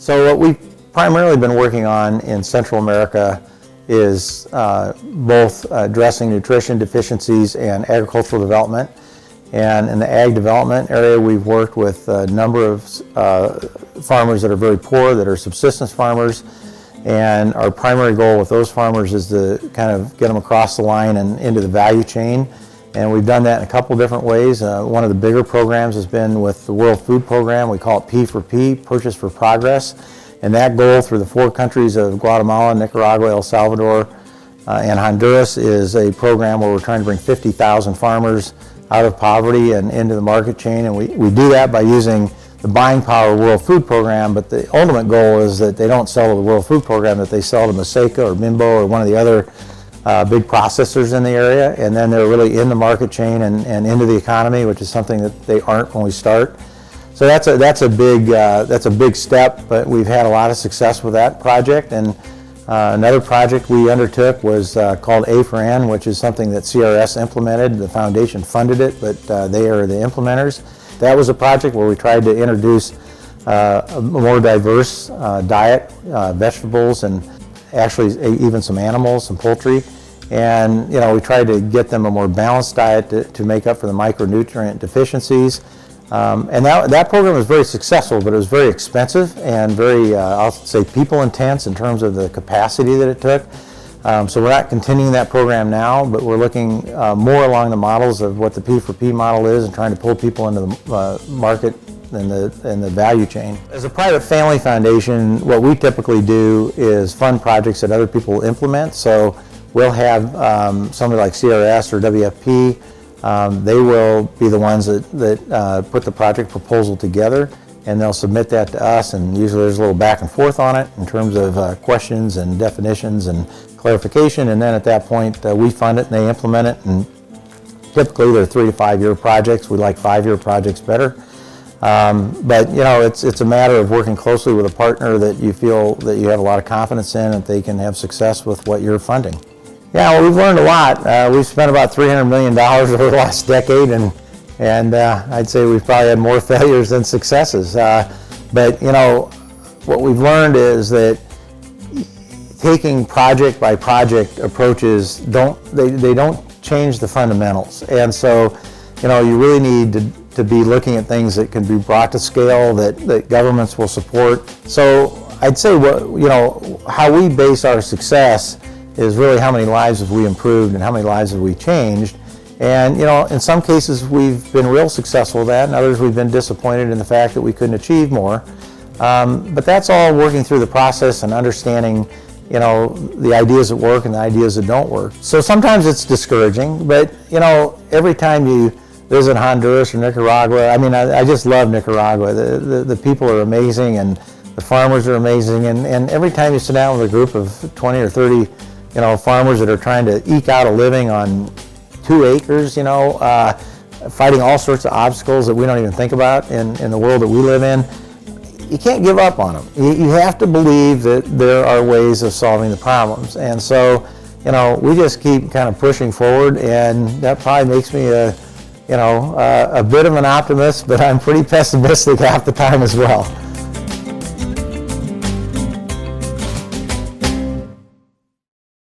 So what we've primarily been working on in Central America is both addressing nutrition deficiencies and agricultural development. And in the ag development area, we've worked with a number of farmers that are very poor, that are subsistence farmers. And our primary goal with those farmers is to kind of get them across the line and into the value chain. And we've done that in a couple different ways. One of the bigger programs has been with the World Food Program. We call it P4P, Purchase for Progress. And that goal through the 4 countries of Guatemala, Nicaragua, El Salvador, and Honduras is a program where we're trying to bring 50,000 farmers out of poverty and into the market chain. And we do that by using the buying power of the World Food Program, but the ultimate goal is that they don't sell to the World Food Program, that they sell to Maseca or Bimbo or one of the other big processors in the area, and then they're really in the market chain and into the economy, which is something that they aren't when we start. So that's a big step, but we've had a lot of success with that project. And another project we undertook was called A for N, which is something that CRS implemented. The foundation funded it, but they are the implementers. That was a project where we tried to introduce a more diverse diet, vegetables, and actually even some animals, some poultry. And we tried to get them a more balanced diet to make up for the micronutrient deficiencies. And that program was very successful, but it was very expensive and very, I'll say, people intense in terms of the capacity that it took. So we're not continuing that program now, but we're looking more along the models of what the P4P model is and trying to pull people into the market and the value chain. As a private family foundation, what we typically do is fund projects that other people implement. So we'll have somebody like CRS or WFP. They will be the ones that put the project proposal together, and they'll submit that to us, and usually there's a little back and forth on it in terms of questions and definitions and clarification, and then at that point we fund it and they implement it, and typically they're 3 to 5 year projects. We like 5-year projects better. But it's a matter of working closely with a partner that you feel that you have a lot of confidence in, that they can have success with what you're funding. Yeah, well, we've learned a lot. We've spent about $300 million over the last decade, and I'd say we've probably had more failures than successes. But what we've learned is that taking project by project approaches don't change the fundamentals. And so you really need to be looking at things that can be brought to scale, that governments will support. So I'd say how we base our success is really how many lives have we improved and how many lives have we changed. And in some cases we've been real successful with that, and others we've been disappointed in the fact that we couldn't achieve more. But that's all working through the process and understanding the ideas that work and the ideas that don't work. So sometimes it's discouraging, but every time you visit Honduras or Nicaragua, I just love Nicaragua. The people are amazing and the farmers are amazing, and every time you sit down with a group of 20 or 30 farmers that are trying to eke out a living on 2 acres, fighting all sorts of obstacles that we don't even think about in the world that we live in, you can't give up on them. You have to believe that there are ways of solving the problems. And so, we just keep kind of pushing forward, and that probably makes me a bit of an optimist, but I'm pretty pessimistic half the time as well.